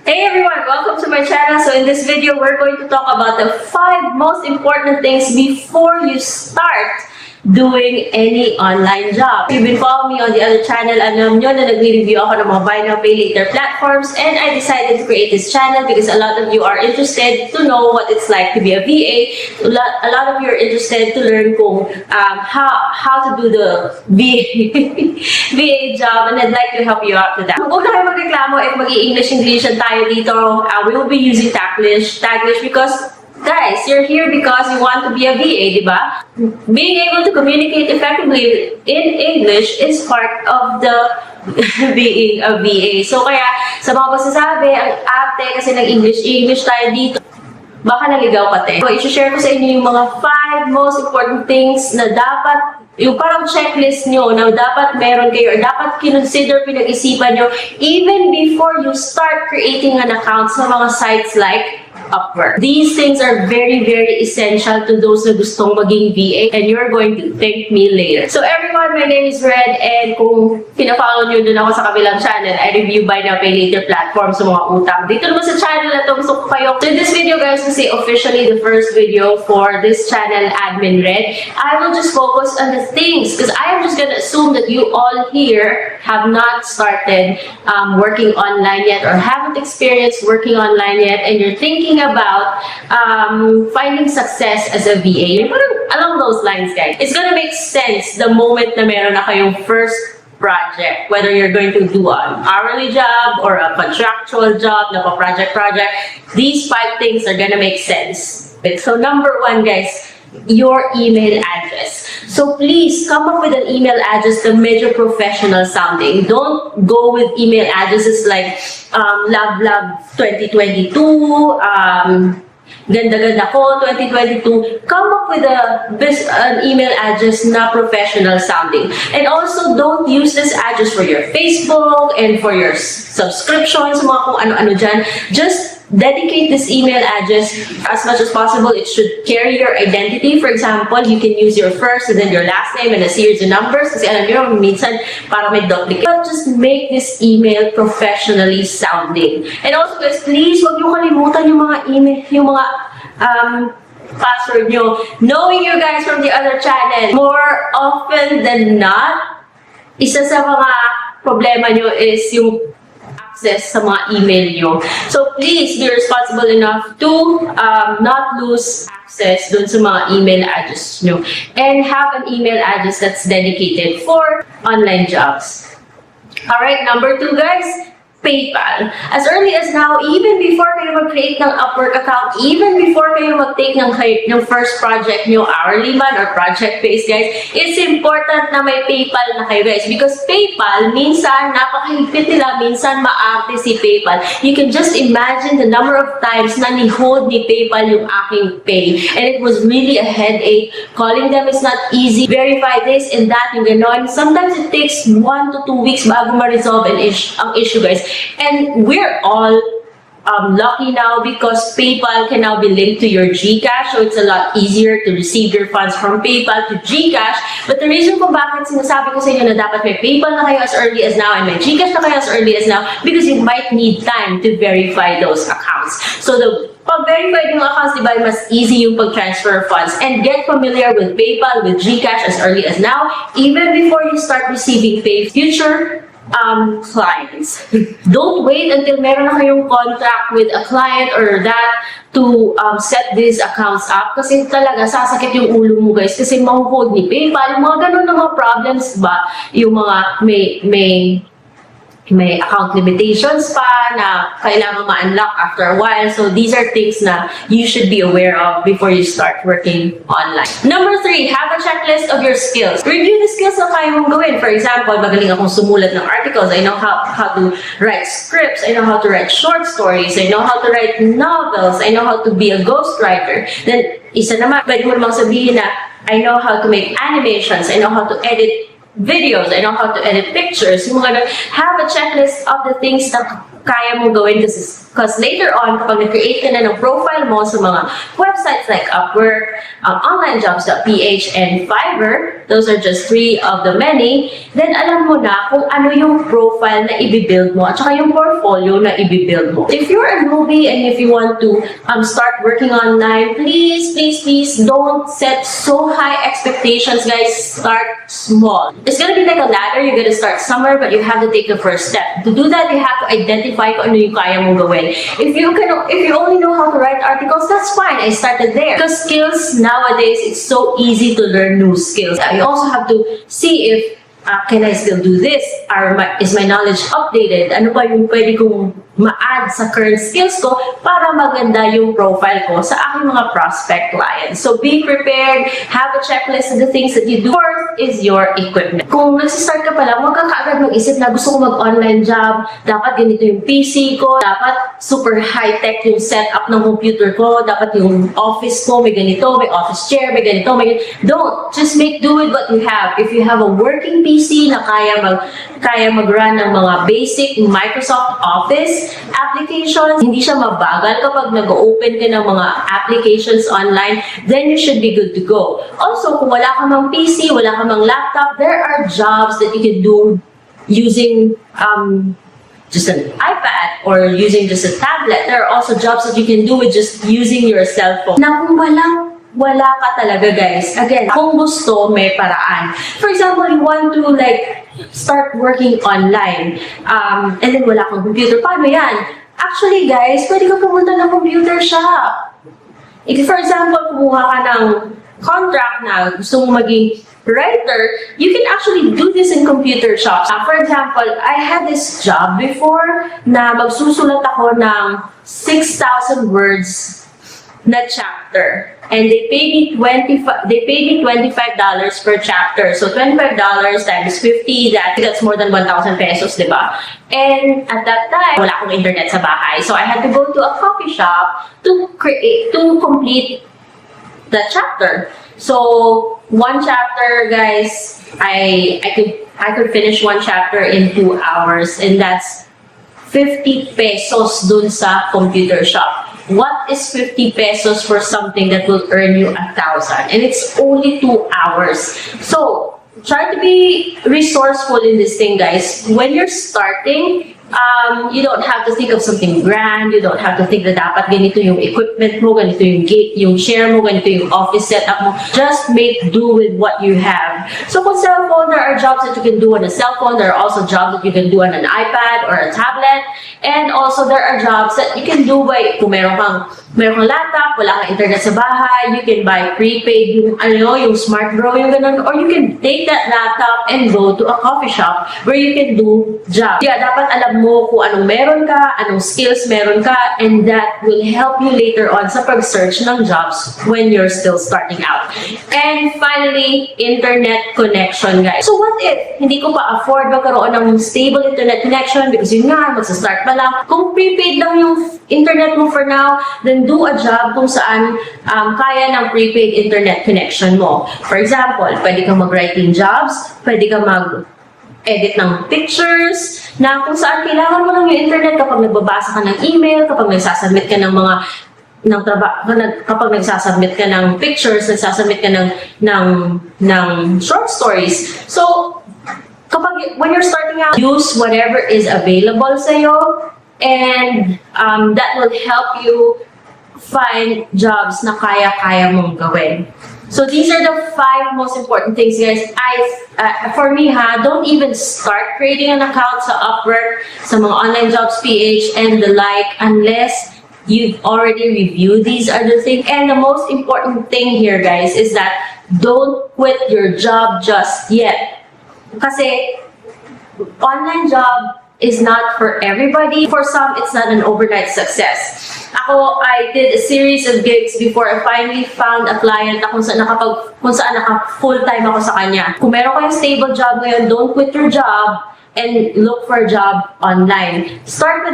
Hey everyone! Welcome to my channel. So in this video, we're going to talk about the 5 most important things before you start doing any online job. If you've been following me on the other channel, alam nyo na nag-review ako ng mga buy now, pay later platforms, and I decided to create this channel because a lot of you are interested to know what it's like to be a VA. A lot of you are interested to learn kung how to do the VA job, and I'd like to help you out with that. Kung una kayo magreklamo if mag-i-English tayo dito, we will be using Taglish because guys, you're here because you want to be a VA, di ba? Being able to communicate effectively in English is part of the being a VA. So kaya, sa mga masasabi, ang ate kasi ng English tayo dito, baka naligaw ka te. So, i-share ko sa inyo yung mga 5 most important things na dapat, yung parang checklist nyo na dapat meron kayo or dapat kinonsider, pinag-isipan nyo even before you start creating an account sa mga sites like Upwork. These things are very, very essential to those na gustong maging VA, and you're going to thank me later. So everyone, my name is Red, and kung pina-follow nyo dun ako sa kabilang channel, I review buy now, pay later platforms sa mga utang. Dito naman sa channel na to, gusto ko kayo. So in this video guys, kasi officially the first video for this channel, Admin Red, I will just focus on the things, because I am just gonna assume that you all here have not started working online yet or haven't experienced working online yet, and you're thinking about finding success as a VA. Parang along those lines, guys. It's gonna make sense the moment na meron na kayong first project, whether you're going to do an hourly job or a contractual job, na project. These 5 things are gonna make sense. So number 1, guys, your email address. So please come up with an email address na medyo professional sounding. Don't go with email addresses like love 2022, ganda ko 2022. Come up with an email address na professional sounding. And also don't use this address for your Facebook and for your subscriptions, mga kung ano-ano dyan. Just dedicate this email address as much as possible. It should carry your identity. For example, you can use your first and then your last name and a series of numbers. Kasi alam nyo, minsan para may duplicate. But just make this email professionally sounding. And also guys, please, huwag nyo kalimutan yung mga email, yung mga password nyo. Knowing you guys from the other channel, more often than not, isa sa mga problema nyo is yung access sa mga email nyo. So please be responsible enough to not lose access dun sa mga email address nyo. And have an email address that's dedicated for online jobs. Alright, number 2 guys, PayPal. As early as now, even before kayo mag-create ng Upwork account, even before kayo mag-take ng first project nyo, hourly man or project-based guys, it's important na may PayPal na kayo guys. Because PayPal, minsan, napakahigpit nila, minsan maarte si PayPal. You can just imagine the number of times na ni-hold ni PayPal yung aking pay. And it was really a headache. Calling them is not easy. Verify this and that, yung ganon. Sometimes it takes 1 to 2 weeks bago ma-resolve ang issue guys. And we're all lucky now because PayPal can now be linked to your GCash, so it's a lot easier to receive your funds from PayPal to GCash. But the reason kung bakit sinasabi ko sa inyo na dapat may PayPal na kayo as early as now and may GCash na kayo as early as now, because you might need time to verify those accounts. So pag-verify yung accounts, diba, mas easy yung pag-transfer funds. And get familiar with PayPal, with GCash as early as now, even before you start receiving pay future clients. Don't wait until meron na kayong contract with a client or that to set these accounts up, kasi talaga sasakit yung ulo mo guys, kasi mahuhold ni PayPal, yung mga ganun na mga problems ba, yung mga may account limitations pa na kailangan ma-unlock after a while. So these are things na you should be aware of before you start working online. Number 3, have a checklist of your skills. Review the skills na kaya mong gawin. For example, magaling akong sumulat ng articles. I know how to write scripts. I know how to write short stories. I know how to write novels. I know how to be a ghostwriter. Then, isa naman, pwede mo namang sabihin na I know how to make animations. I know how to edit videos. I know how to edit pictures. Yung mga have a checklist of the things na kaya mo gawin, kasi Because later on, kapag nag-create ka na ng profile mo sa mga websites like Upwork, onlinejobs.ph, and Fiverr, those are just 3 of the many, then alam mo na kung ano yung profile na i-build mo at saka yung portfolio na i-build mo. If you're a newbie and if you want to start working online, please don't set so high expectations, guys. Start small. It's gonna be like a ladder. You're gonna start somewhere, but you have to take the first step. To do that, you have to identify kung ano yung kaya mong gawin. If you only know how to write articles, that's fine. I started there. Because skills nowadays, it's so easy to learn new skills. You also have to see if can I still do this? Is my knowledge updated? Ano pa yung pwede kong ma-add sa current skills ko para maganda yung profile ko sa aking mga prospect clients. So be prepared, have a checklist of the things that you do. Fourth is your equipment. Kung nagsistart ka pa lang, huwag ka kaagad mag-isip na gusto ko mag-online job, dapat ganito yung PC ko, dapat super high-tech yung setup ng computer ko, dapat yung office ko, may ganito, may office chair, may ganito, may ganito. Don't. Just make do with what you have. If you have a working PC na kaya mag-run ng mga basic Microsoft Office applications, hindi siya mabagal kapag nag-open ka ng mga applications online, then you should be good to go. Also, kung wala ka mang PC, wala ka mang laptop, there are jobs that you can do using just an iPad or using just a tablet. There are also jobs that you can do with just using your cell phone. Na kung wala ka talaga, guys. Again, kung gusto, may paraan. For example, you want to start working online, and then wala kang computer. Paano yan? Actually, guys, pwede ka pumunta ng computer shop. If, for example, kumuha ka ng contract na gusto mo maging writer, you can actually do this in computer shops. For example, I had this job before na magsusulat ako ng 6,000 words na chapter. And they paid me $25 per chapter. So $25 times 50, that's more than 1,000 pesos, di ba? And at that time, wala akong internet sa bahay. So I had to go to a coffee shop to complete the chapter. So one chapter, guys, I could finish one chapter in 2 hours, and that's 50 pesos dun sa computer shop. What is 50 pesos for something that will earn you 1,000? And it's only 2 hours. So try to be resourceful in this thing, guys. When you're starting, you don't have to think of something grand. You don't have to think that dapat ganito yung equipment mo, ganito yung chair mo, ganito yung office setup mo. Just make do with what you have. So kung cell phone, there are jobs that you can do on a cell phone. There are also jobs that you can do on an iPad or a tablet. And also there are jobs that you can do by, kung meron kang laptop, wala kang internet sa bahay, you can buy prepaid yung smart bro, yung ganun. Or you can take that laptop and go to a coffee shop where you can do jobs. Yeah, dapat alam mo kung anong meron ka, anong skills meron ka, and that will help you later on sa pag-search ng jobs when you're still starting out. And finally, internet connection, guys. So what if hindi ko pa afford magkaroon ng stable internet connection because yun nga, magsa-start pa lang. Kung prepaid lang yung internet mo for now, then do a job kung saan kaya ng prepaid internet connection mo. For example, pwede kang mag-writing jobs, pwede kang edit ng pictures, na kung saan kailangan mo lang yung internet kapag nagbabasa ka ng email, kapag nagsasubmit ka ng kapag nagsasubmit ka ng pictures, nagsasubmit ka ng short stories. So, when you're starting out, use whatever is available sa'yo, and that will help you find jobs na kaya-kaya mong gawin. So these are the 5 most important things, guys. For me, don't even start creating an account sa Upwork, sa mga online jobs PH and the like, unless you've already reviewed these other things. And the most important thing here, guys, is that don't quit your job just yet. Kasi online job is not for everybody. For some, it's not an overnight success. I did a series of gigs before I finally found a client na kung saan naka full-time ako sa kanya. Kung meron kayong stable job ngayon, don't quit your job and look for a job online. Start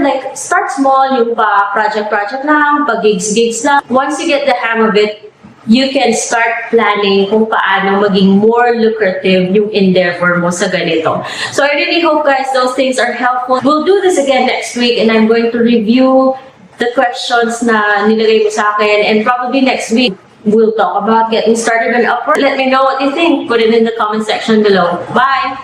small, yung project lang, gigs lang. Once you get the hang of it, you can start planning kung paano maging more lucrative yung endeavor mo sa ganito. So I really hope, guys, those things are helpful. We'll do this again next week, and I'm going to review the questions na nilagay mo sa akin, and probably next week, we'll talk about getting started on Upwork. Let me know what you think. Put it in the comment section below. Bye!